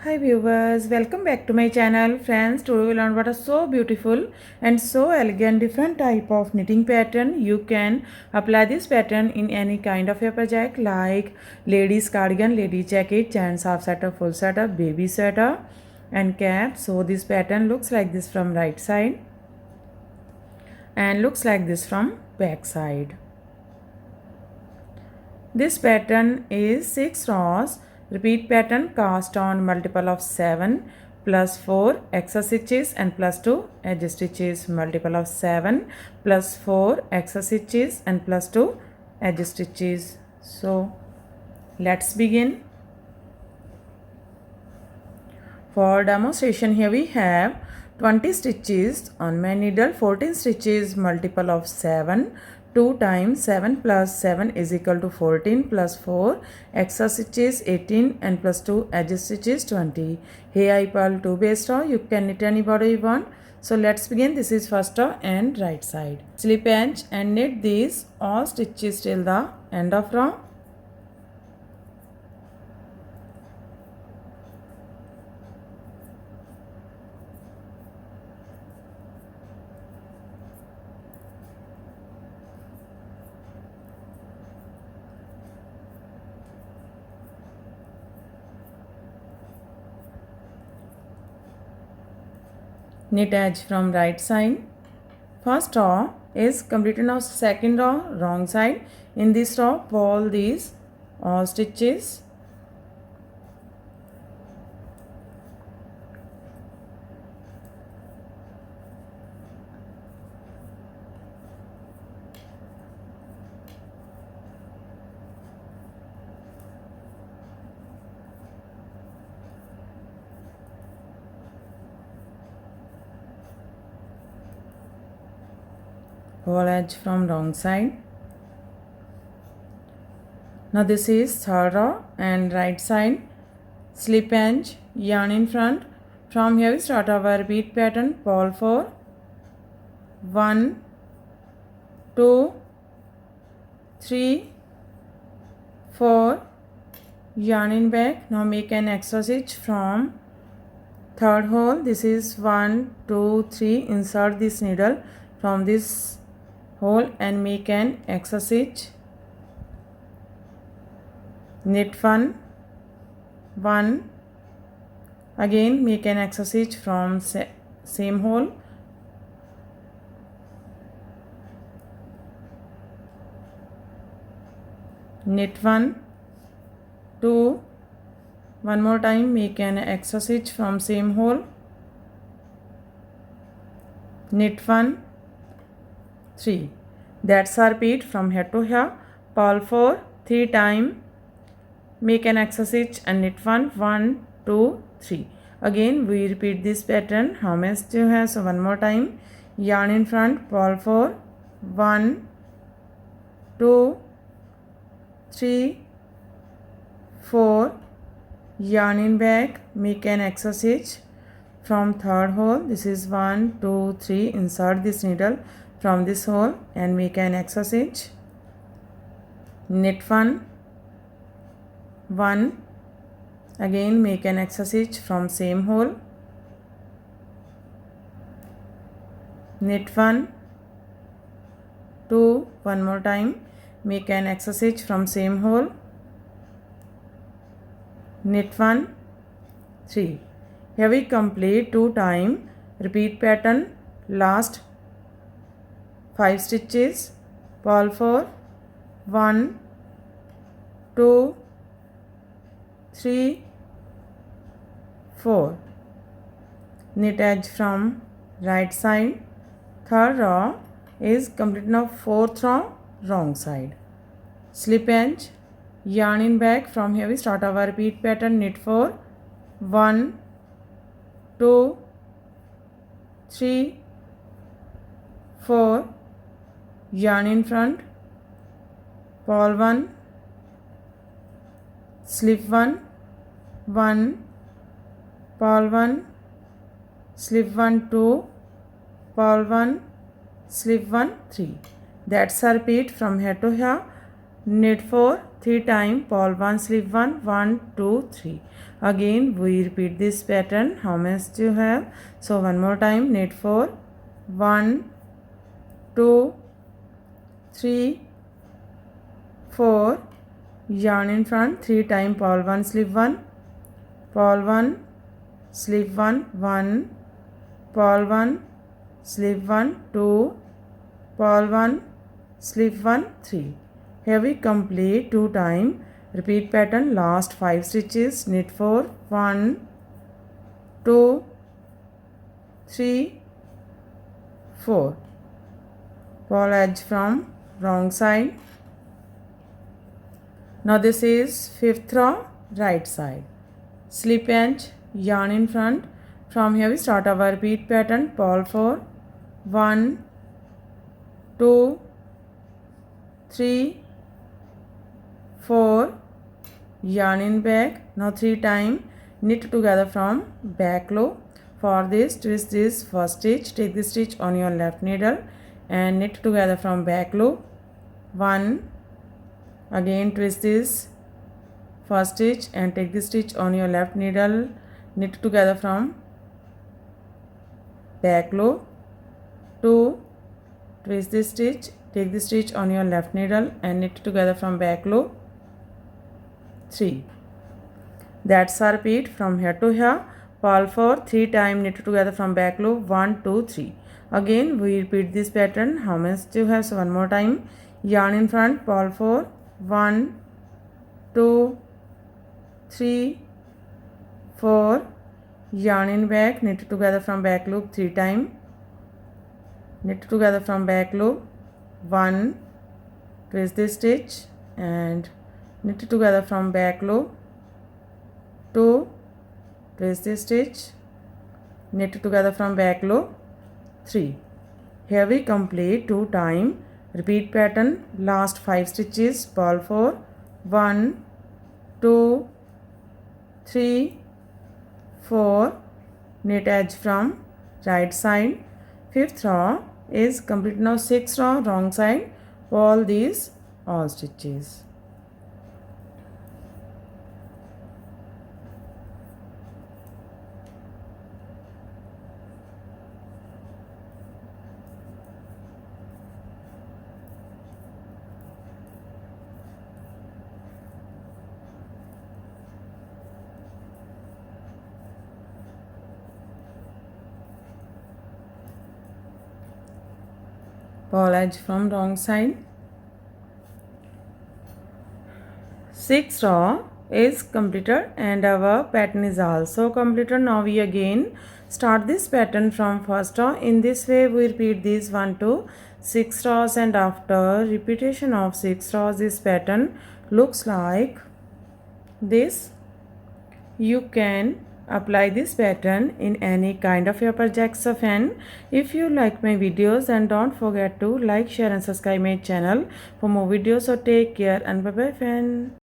Hi viewers, welcome back to my channel. Friends, today we learn what a so beautiful and so elegant different type of knitting pattern. You can apply this pattern in any kind of a project like ladies cardigan, lady jacket, gents half sweater, full sweater, baby sweater and cap. So this pattern looks like this from right side and looks like this from back side. This pattern is 6 rows. Repeat pattern cast on multiple of 7 plus 4 extra stitches and plus 2 edge stitches, multiple of 7 plus 4 extra stitches and plus 2 edge stitches. So let's begin. For demonstration, here we have 20 stitches on my needle, 14 stitches, multiple of 7, 2 times 7 plus 7 is equal to 14 plus 4 extra stitches 18 and plus 2 edge stitches 20. Here I purl 2 base row. You can knit any border you want. So let's begin. This is first row and right side. Slip edge and knit these all stitches till the end of row. Knit edge from right side. First row is completed. Now second row wrong side. In this row purl these all stitches. Purl edge from wrong side. Now this is third row and right side. Slip edge, yarn in front. From here we start our repeat pattern. Purl 4, 1, 2, 3, 4, yarn in back. Now make an extra stitch from third hole. This is 1, 2, 3. Insert this needle from this hole and make an extra stitch. Knit 1, again make an extra stitch from same hole. Knit 1, 2, one more time make an extra stitch from same hole. Knit 1, 3. That's our repeat from here to here. Purl 4 3 times, make an extra stitch and knit 1, 2, 3. Again we repeat this pattern. How many do you have? So one more time. Yarn in front, purl 4, 1, 2, 3, 4. Yarn in back, make an extra stitch from third hole. This is 1, 2, 3. Insert this needle from this hole and make an extra stitch. Knit 1, again make an extra stitch from same hole. Knit 1, 2, one more time make an extra stitch from same hole. Knit 1, 3. Here we complete 2 times repeat pattern. Last 5 stitches. Purl 4, 1, 2, 3, 4. Knit edge from right side. Third row is complete. Now fourth row wrong side. Slip edge, yarn in back. From here we start our repeat pattern. Knit 4, 1, 2, 3, 4. Yarn in front, purl 1, slip 1, purl 1, slip 1, 2, purl 1, slip 1, 3. That's our repeat from here to here. knit 4 3 times, purl 1, slip 1, 1 2 3. Again we repeat this pattern. How much do you have? So one more time, knit 4 1 2 3 4, yarn in front 3 times, purl 1, slip 1, purl 1, slip 1, 1, purl 1, slip 1, 2, purl 1, slip 1, 3. Here we complete 2 times. Repeat pattern, last 5 stitches. Knit 4 1 2 3 4. Purl edge from wrong side. Now this is 5th row, right side. Slip edge, yarn in front. From here we start our repeat pattern. Purl 4 1 2 3 4, yarn in back. Now 3 times, knit together from back loop. For this, twist this first stitch, take the stitch on your left needle and knit together from back loop. 1, again twist this first stitch and take the stitch on your left needle, knit together from back loop. 2, twist this stitch, take the stitch on your left needle and knit together from back loop. 3. That's our repeat from here to here. Purl 4 3 times, knit together from back loop. 1 2 3. Again we repeat this pattern. How much do you have? So one more time, yarn in front. Purl 4 1 2 3 4, yarn in back, knit together from back loop 3 times, knit together from back loop. 1, twist this stitch and knit together from back loop. 2, twist this stitch, knit together from back loop. 3. Here we complete 2 times. Repeat pattern, last 5 stitches. Purl 4 1 2 3 4, knit edge from right side. 5th row is complete. Now 6th row, wrong side. Purl these all stitches. Purl edge from wrong side. 6th row is completed and our pattern is also completed. Now we again start this pattern from 1st row. In this way we repeat these 1 to 6 rows, and after repetition of 6 rows this pattern looks like this. You can apply this pattern in any kind of your projects of hand. If you like my videos, and don't forget to like, share and subscribe my channel for more videos. So take care and bye bye friend.